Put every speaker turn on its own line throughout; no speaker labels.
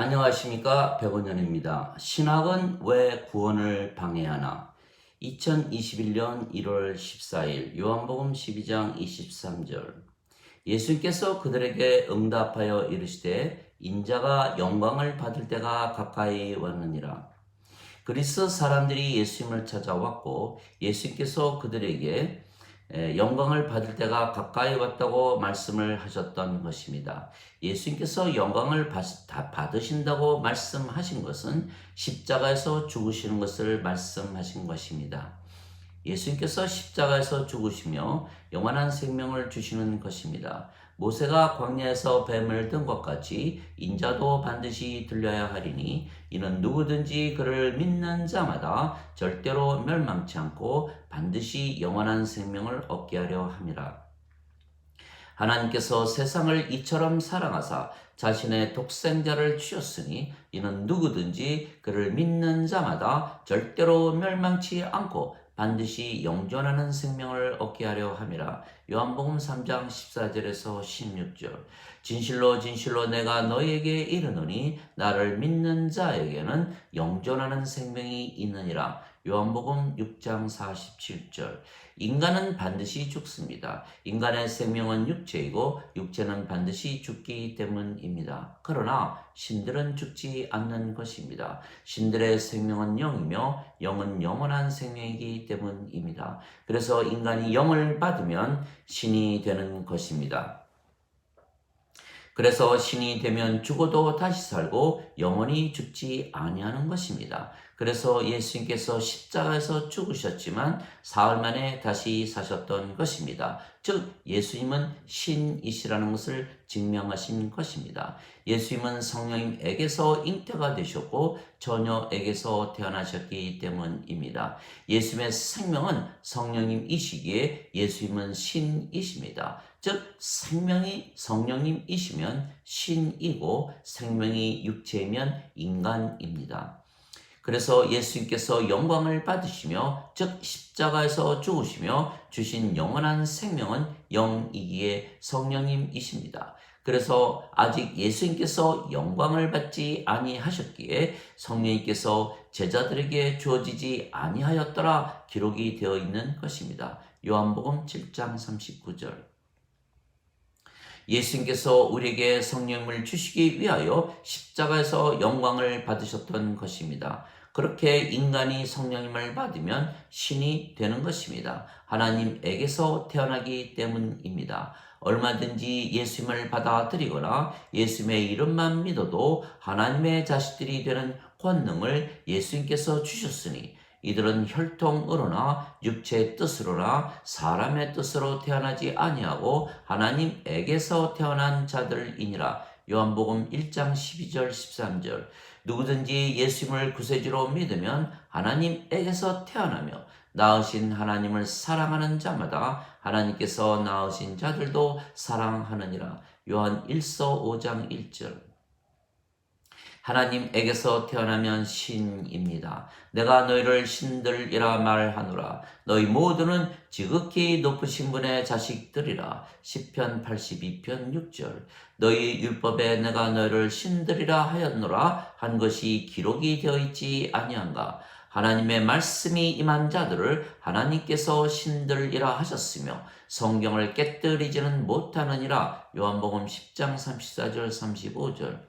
안녕하십니까, 백원현입니다. 신학은 왜 구원을 방해하나? 2021년 1월 14일 요한복음 12장 23절. 예수님께서 그들에게 응답하여 이르시되 인자가 영광을 받을 때가 가까이 왔느니라. 그리스 사람들이 예수님을 찾아왔고 예수님께서 그들에게 영광을 받을 때가 가까이 왔다고 말씀을 하셨던 것입니다. 예수님께서 영광을 받으신다고 말씀하신 것은 십자가에서 죽으시는 것을 말씀하신 것입니다. 예수님께서 십자가에서 죽으시며 영원한 생명을 주시는 것입니다. 모세가 광야에서 뱀을 든 것 같이 인자도 반드시 들려야 하리니 이는 누구든지 그를 믿는 자마다 절대로 멸망치 않고 반드시 영원한 생명을 얻게 하려 함이라. 하나님께서 세상을 이처럼 사랑하사 자신의 독생자를 주셨으니 이는 누구든지 그를 믿는 자마다 절대로 멸망치 않고 반드시 영존하는 생명을 얻게 하려 함이라. 요한복음 3장 14절에서 16절. 진실로 진실로 내가 너희에게 이르노니 나를 믿는 자에게는 영존하는 생명이 있느니라. 요한복음 6장 47절. 인간은 반드시 죽습니다. 인간의 생명은 육체이고 육체는 반드시 죽기 때문입니다. 그러나 신들은 죽지 않는 것입니다. 신들의 생명은 영이며 영은 영원한 생명이기 때문입니다. 그래서 인간이 영을 받으면 신이 되는 것입니다. 그래서 신이 되면 죽어도 다시 살고 영원히 죽지 아니하는 것입니다. 그래서 예수님께서 십자가에서 죽으셨지만 사흘 만에 다시 사셨던 것입니다. 즉 예수님은 신이시라는 것을 증명하신 것입니다. 예수님은 성령님에게서 잉태가 되셨고 처녀에게서 태어나셨기 때문입니다. 예수님의 생명은 성령님이시기에 예수님은 신이십니다. 즉 생명이 성령님이시면 신이고 생명이 육체이면 인간입니다. 그래서 예수님께서 영광을 받으시며 즉 십자가에서 죽으시며 주신 영원한 생명은 영이기에 성령님이십니다. 그래서 아직 예수님께서 영광을 받지 아니하셨기에 성령님께서 제자들에게 주어지지 아니하였더라 기록이 되어 있는 것입니다. 요한복음 7장 39절. 예수님께서 우리에게 성령을 주시기 위하여 십자가에서 영광을 받으셨던 것입니다. 그렇게 인간이 성령님을 받으면 신이 되는 것입니다. 하나님에게서 태어나기 때문입니다. 얼마든지 예수님을 받아들이거나 예수님의 이름만 믿어도 하나님의 자식들이 되는 권능을 예수님께서 주셨으니 이들은 혈통으로나 육체의 뜻으로나 사람의 뜻으로 태어나지 아니하고 하나님에게서 태어난 자들이니라. 요한복음 1장 12절 13절. 누구든지 예수님을 구세주로 믿으면 하나님에게서 태어나며 낳으신 하나님을 사랑하는 자마다 하나님께서 낳으신 자들도 사랑하느니라. 요한 1서 5장 1절. 하나님에게서 태어나면 신입니다. 내가 너희를 신들이라 말하노라. 너희 모두는 지극히 높으신 분의 자식들이라. 시편 82편 6절. 너희 율법에 내가 너희를 신들이라 하였노라 한 것이 기록이 되어 있지 아니한가. 하나님의 말씀이 임한 자들을 하나님께서 신들이라 하셨으며 성경을 깨뜨리지는 못하느니라. 요한복음 10장 34절 35절.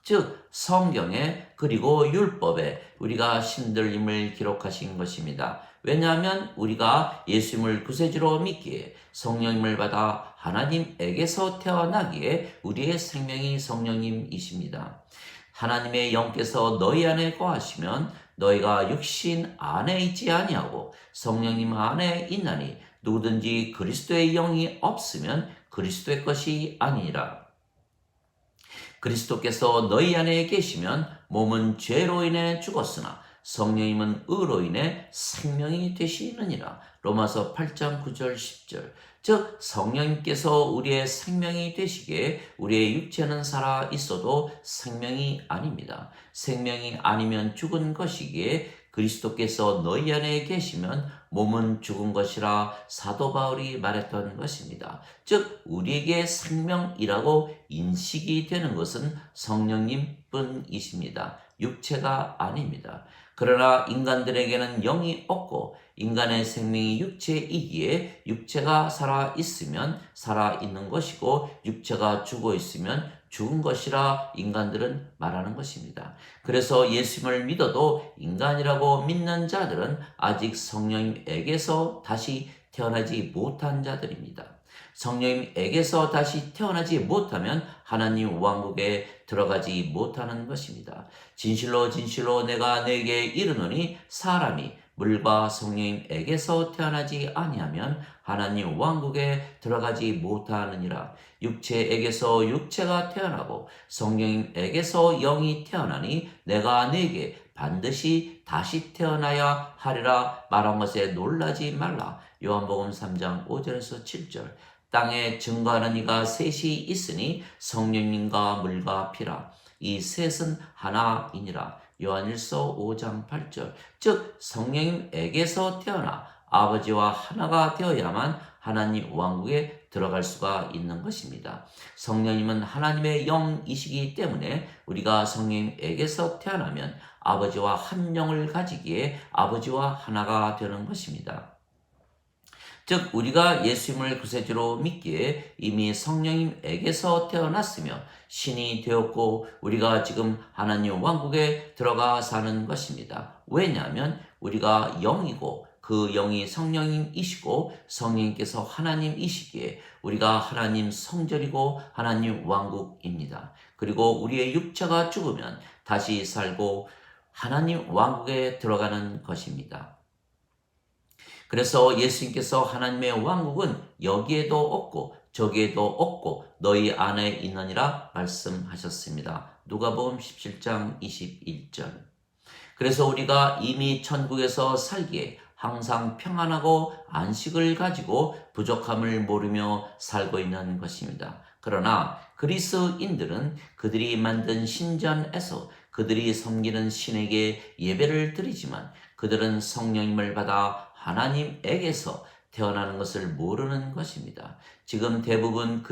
즉 성경에 그리고 율법에 우리가 신들임을 기록하신 것입니다. 왜냐하면 우리가 예수님을 구세주로 믿기에 성령님을 받아 하나님에게서 태어나기에 우리의 생명이 성령님이십니다. 하나님의 영께서 너희 안에 거하시면 너희가 육신 안에 있지 아니하고 성령님 안에 있나니 누구든지 그리스도의 영이 없으면 그리스도의 것이 아니니라. 그리스도께서 너희 안에 계시면 몸은 죄로 인해 죽었으나 성령님은 의로 인해 생명이 되시느니라. 로마서 8장 9절 10절. 즉 성령님께서 우리의 생명이 되시기에 우리의 육체는 살아 있어도 생명이 아닙니다. 생명이 아니면 죽은 것이기에 그리스도께서 너희 안에 계시면 몸은 죽은 것이라 사도 바울이 말했던 것입니다. 즉 우리에게 생명이라고 인식이 되는 것은 성령님 뿐이십니다. 육체가 아닙니다. 그러나 인간들에게는 영이 없고 인간의 생명이 육체이기에 육체가 살아 있으면 살아 있는 것이고 육체가 죽어 있으면 죽은 것이라 인간들은 말하는 것입니다. 그래서 예수님을 믿어도 인간이라고 믿는 자들은 아직 성령님에게서 다시 태어나지 못한 자들입니다. 성령님에게서 다시 태어나지 못하면 하나님 왕국에 들어가지 못하는 것입니다. 진실로 진실로 내가 너에게 이르노니 사람이 물과 성령님에게서 태어나지 아니하면 하나님 왕국에 들어가지 못하느니라. 육체에게서 육체가 태어나고 성령님에게서 영이 태어나니 내가 너에게 반드시 다시 태어나야 하리라 말한 것에 놀라지 말라. 요한복음 3장 5절에서 7절. 땅에 증거하는 이가 셋이 있으니 성령님과 물과 피라. 이 셋은 하나이니라. 요한일서 5장 8절. 즉 성령님에게서 태어나 아버지와 하나가 되어야만 하나님 왕국에 들어갈 수가 있는 것입니다. 성령님은 하나님의 영이시기 때문에 우리가 성령님에게서 태어나면 아버지와 한 영을 가지기에 아버지와 하나가 되는 것입니다. 즉 우리가 예수님을 구세주로 믿기에 이미 성령님에게서 태어났으며 신이 되었고 우리가 지금 하나님 왕국에 들어가 사는 것입니다. 왜냐하면 우리가 영이고 그 영이 성령님이시고 성령님께서 하나님이시기에 우리가 하나님 성전이고 하나님 왕국입니다. 그리고 우리의 육체가 죽으면 다시 살고 하나님 왕국에 들어가는 것입니다. 그래서 예수님께서 하나님의 왕국은 여기에도 없고 저기에도 없고 너희 안에 있느니라 말씀하셨습니다. 누가복음 17장 21절. 그래서 우리가 이미 천국에서 살기에 항상 평안하고 안식을 가지고 부족함을 모르며 살고 있는 것입니다. 그러나 그리스인들은 그들이 만든 신전에서 그들이 섬기는 신에게 예배를 드리지만 그들은 성령님을 받아 하나님에게서 태어나는 것을 모르는 것입니다. 지금 대부분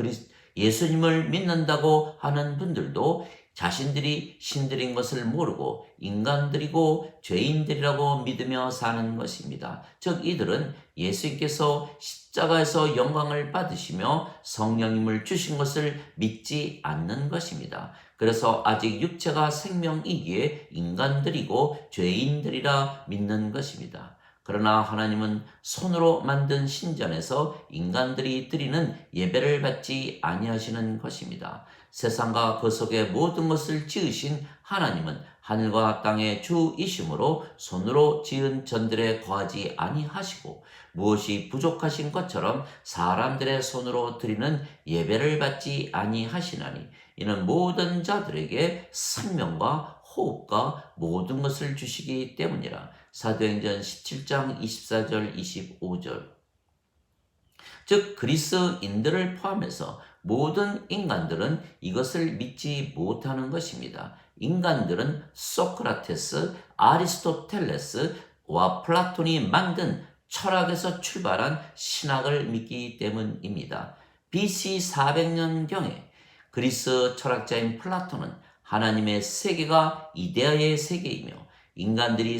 예수님을 믿는다고 하는 분들도 자신들이 신들인 것을 모르고 인간들이고 죄인들이라고 믿으며 사는 것입니다. 즉 이들은 예수님께서 십자가에서 영광을 받으시며 성령님을 주신 것을 믿지 않는 것입니다. 그래서 아직 육체가 생명이기에 인간들이고 죄인들이라 믿는 것입니다. 그러나 하나님은 손으로 만든 신전에서 인간들이 드리는 예배를 받지 아니하시는 것입니다. 세상과 그 속의 모든 것을 지으신 하나님은 하늘과 땅의 주이심으로 손으로 지은 전들에 거하지 아니하시고 무엇이 부족하신 것처럼 사람들의 손으로 드리는 예배를 받지 아니하시나니 이는 모든 자들에게 생명과 호흡과 모든 것을 주시기 때문이라. 사도행전 17장 24절 25절. 즉 그리스인들을 포함해서 모든 인간들은 이것을 믿지 못하는 것입니다. 인간들은 소크라테스, 아리스토텔레스와 플라톤이 만든 철학에서 출발한 신학을 믿기 때문입니다. BC 400년경에 그리스 철학자인 플라톤은 하나님의 세계가 이데아의 세계이며 인간들이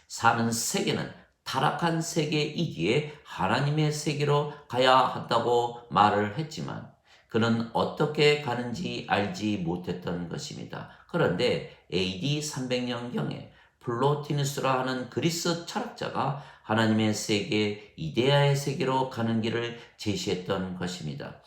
사는 세계는 타락한 세계이기에 하나님의 세계로 가야 한다고 말을 했지만 그는 어떻게 가는지 알지 못했던 것입니다. 그런데 AD 300년경에 플로티누스라 하는 그리스 철학자가 하나님의 세계, 이데아의 세계로 가는 길을 제시했던 것입니다.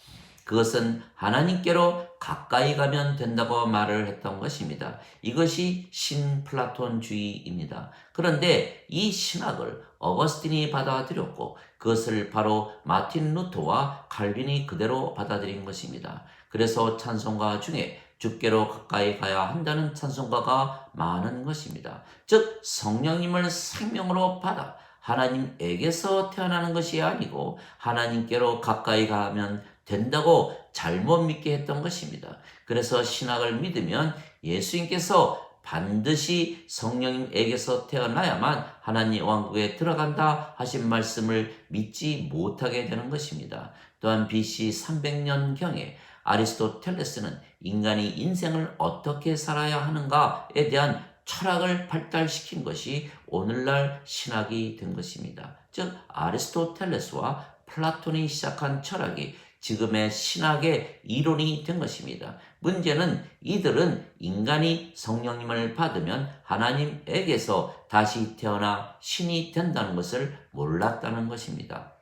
그것은 하나님께로 가까이 가면 된다고 말을 했던 것입니다. 이것이 신플라톤주의입니다. 그런데 이 신학을 어거스틴이 받아들였고 그것을 바로 마틴 루터와 칼빈이 그대로 받아들인 것입니다. 그래서 찬송가 중에 주께로 가까이 가야 한다는 찬송가가 많은 것입니다. 즉 성령님을 생명으로 받아 하나님에게서 태어나는 것이 아니고 하나님께로 가까이 가면 된다고 잘못 믿게 했던 것입니다. 그래서 신학을 믿으면 예수님께서 반드시 성령님에게서 태어나야만 하나님 왕국에 들어간다 하신 말씀을 믿지 못하게 되는 것입니다. 또한 BC 300년경에 아리스토텔레스는 인간이 인생을 어떻게 살아야 하는가에 대한 철학을 발달시킨 것이 오늘날 신학이 된 것입니다. 즉 아리스토텔레스와 플라톤이 시작한 철학이 지금의 신학의 이론이 된 것입니다. 문제는 이들은 인간이 성령님을 받으면 하나님에게서 다시 태어나 신이 된다는 것을 몰랐다는 것입니다.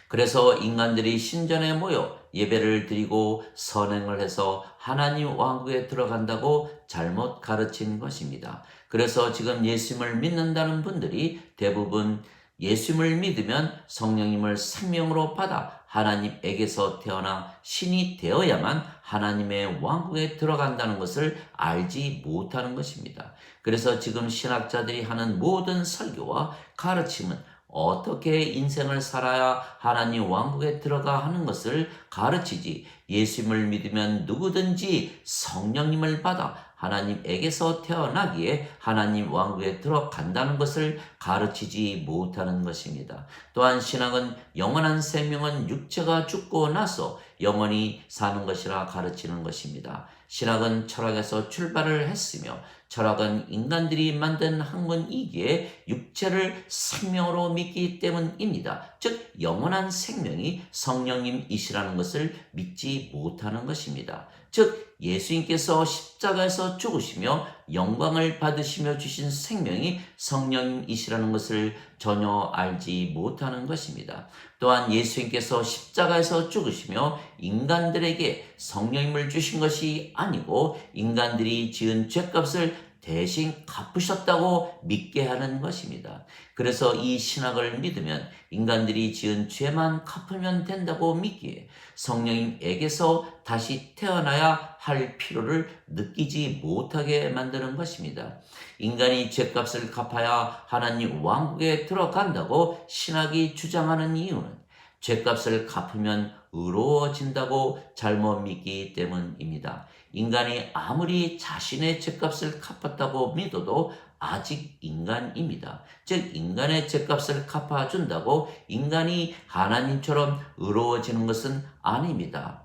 그래서 인간들이 신전에 모여 예배를 드리고 선행을 해서 하나님 왕국에 들어간다고 잘못 가르친 것입니다. 그래서 지금 예수님을 믿는다는 분들이 대부분 예수님을 믿으면 성령님을 생명으로 받아 하나님에게서 태어나 신이 되어야만 하나님의 왕국에 들어간다는 것을 알지 못하는 것입니다. 그래서 지금 신학자들이 하는 모든 설교와 가르침은 어떻게 인생을 살아야 하나님 왕국에 들어가 하는 것을 가르치지, 예수님을 믿으면 누구든지 성령님을 받아 하나님에게서 태어나기에 하나님 왕국에 들어간다는 것을 가르치지 못하는 것입니다. 또한 신학은 영원한 생명은 육체가 죽고 나서 영원히 사는 것이라 가르치는 것입니다. 신학은 철학에서 출발을 했으며 철학은 인간들이 만든 학문이기에 육체를 생명으로 믿기 때문입니다. 즉 영원한 생명이 성령님이시라는 것을 믿지 못하는 것입니다. 즉 예수님께서 십자가에서 죽으시며 영광을 받으시며 주신 생명이 성령님이시라는 것을 전혀 알지 못하는 것입니다. 또한 예수님께서 십자가에서 죽으시며 인간들에게 성령님을 주신 것이 아니고 인간들이 지은 죄값을 대신 갚으셨다고 믿게 하는 것입니다. 그래서 이 신학을 믿으면 인간들이 지은 죄만 갚으면 된다고 믿기에 성령님에게서 다시 태어나야 할 필요를 느끼지 못하게 만드는 것입니다. 인간이 죄값을 갚아야 하나님 왕국에 들어간다고 신학이 주장하는 이유는 죄값을 갚으면 의로워진다고 잘못 믿기 때문입니다. 인간이 아무리 자신의 죄값을 갚았다고 믿어도 아직 인간입니다. 즉 인간의 죄값을 갚아준다고 인간이 하나님처럼 의로워지는 것은 아닙니다.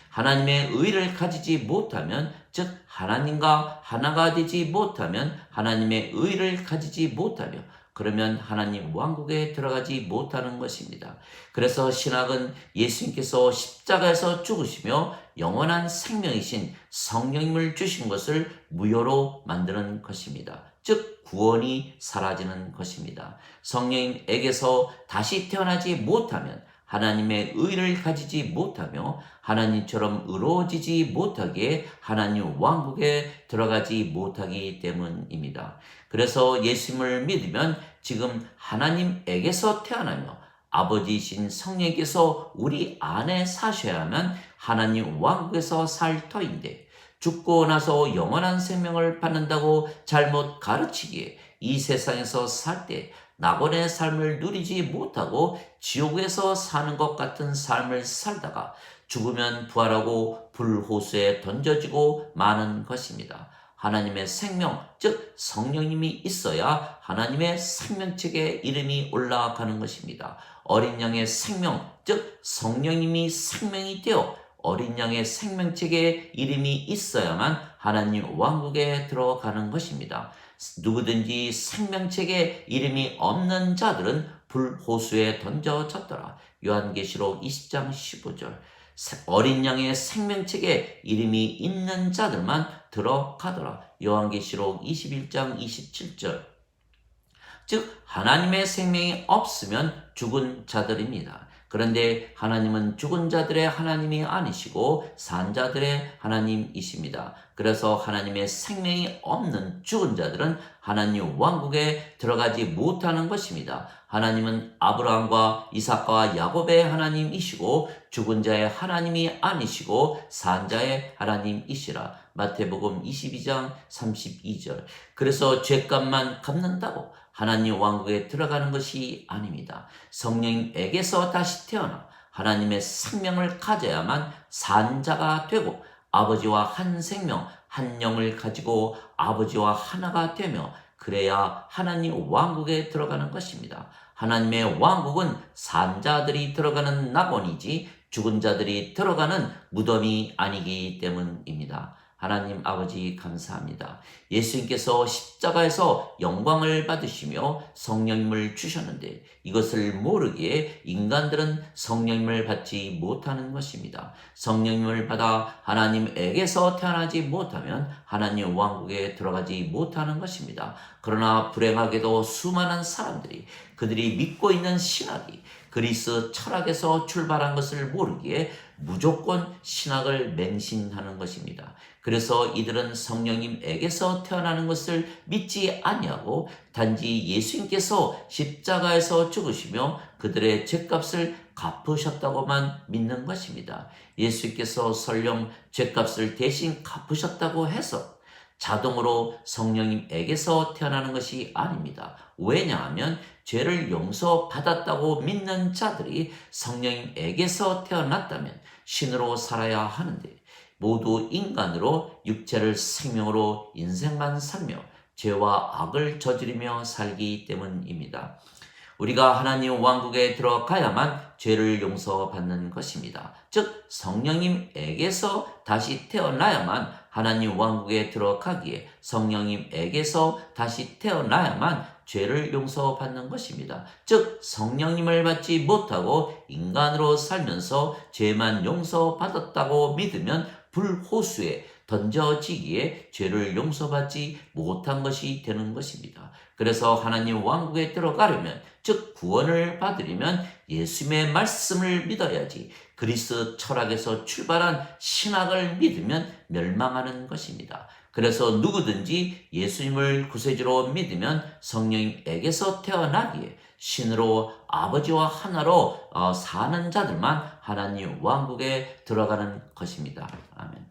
하나님의 의를 가지지 못하면, 즉 하나님과 하나가 되지 못하면, 하나님의 의를 가지지 못하며 그러면 하나님 왕국에 들어가지 못하는 것입니다. 그래서 신학은 예수님께서 십자가에서 죽으시며 영원한 생명이신 성령님을 주신 것을 무효로 만드는 것입니다. 즉 구원이 사라지는 것입니다. 성령님에게서 다시 태어나지 못하면 하나님의 의를 가지지 못하며 하나님처럼 의로워지지 못하기에 하나님 왕국에 들어가지 못하기 때문입니다. 그래서 예수님을 믿으면 지금 하나님에게서 태어나며 아버지이신 성령께서 우리 안에 사셔야만 하나님 왕국에서 살 터인데 죽고 나서 영원한 생명을 받는다고 잘못 가르치기에 이 세상에서 살 때 낙원의 삶을 누리지 못하고 지옥에서 사는 것 같은 삶을 살다가 죽으면 부활하고 불호수에 던져지고 마는 것입니다. 하나님의 생명, 즉 성령님이 있어야 하나님의 생명책에 이름이 올라가는 것입니다. 어린 양의 생명, 즉 성령님이 생명이 되어 어린 양의 생명책에 이름이 있어야만 하나님 왕국에 들어가는 것입니다. 누구든지 생명책에 이름이 없는 자들은 불호수에 던져졌더라. 요한계시록 20장 15절. 어린 양의 생명책에 이름이 있는 자들만 들어가더라. 요한계시록 21장 27절. 즉 하나님의 생명이 없으면 죽은 자들입니다. 그런데 하나님은 죽은 자들의 하나님이 아니시고 산 자들의 하나님이십니다. 그래서 하나님의 생명이 없는 죽은 자들은 하나님 왕국에 들어가지 못하는 것입니다. 하나님은 아브라함과 이삭과 야곱의 하나님이시고 죽은 자의 하나님이 아니시고 산 자의 하나님이시라. 마태복음 22장 32절. 그래서 죄값만 갚는다고 하나님 왕국에 들어가는 것이 아닙니다. 성령에게서 다시 태어나 하나님의 생명을 가져야만 산 자가 되고 아버지와 한 생명, 한 영을 가지고 아버지와 하나가 되며 그래야 하나님 왕국에 들어가는 것입니다. 하나님의 왕국은 산 자들이 들어가는 낙원이지 죽은 자들이 들어가는 무덤이 아니기 때문입니다. 하나님 아버지 감사합니다. 예수님께서 십자가에서 영광을 받으시며 성령님을 주셨는데 이것을 모르기에 인간들은 성령님을 받지 못하는 것입니다. 성령님을 받아 하나님에게서 태어나지 못하면 하나님 왕국에 들어가지 못하는 것입니다. 그러나 불행하게도 수많은 사람들이 그들이 믿고 있는 신학이 그리스 철학에서 출발한 것을 모르기에 무조건 신학을 맹신하는 것입니다. 그래서 이들은 성령님에게서 태어나는 것을 믿지 아니하고 단지 예수님께서 십자가에서 죽으시며 그들의 죄값을 갚으셨다고만 믿는 것입니다. 예수님께서 설령 죄값을 대신 갚으셨다고 해서 자동으로 성령님에게서 태어나는 것이 아닙니다. 왜냐하면 죄를 용서받았다고 믿는 자들이 성령님에게서 태어났다면 신으로 살아야 하는데 모두 인간으로 육체를 생명으로 인생만 살며 죄와 악을 저지르며 살기 때문입니다. 우리가 하나님 왕국에 들어가야만 죄를 용서받는 것입니다. 즉 성령님에게서 다시 태어나야만 하나님 왕국에 들어가기에 성령님에게서 다시 태어나야만 죄를 용서받는 것입니다. 즉 성령님을 받지 못하고 인간으로 살면서 죄만 용서받았다고 믿으면 불호수에 던져지기에 죄를 용서받지 못한 것이 되는 것입니다. 그래서 하나님 왕국에 들어가려면 즉 구원을 받으려면 예수님의 말씀을 믿어야지 그리스 철학에서 출발한 신학을 믿으면 멸망하는 것입니다. 그래서 누구든지 예수님을 구세주로 믿으면 성령에게서 태어나기에 신으로 아버지와 하나로 사는 자들만 하나님 왕국에 들어가는 것입니다. 아멘.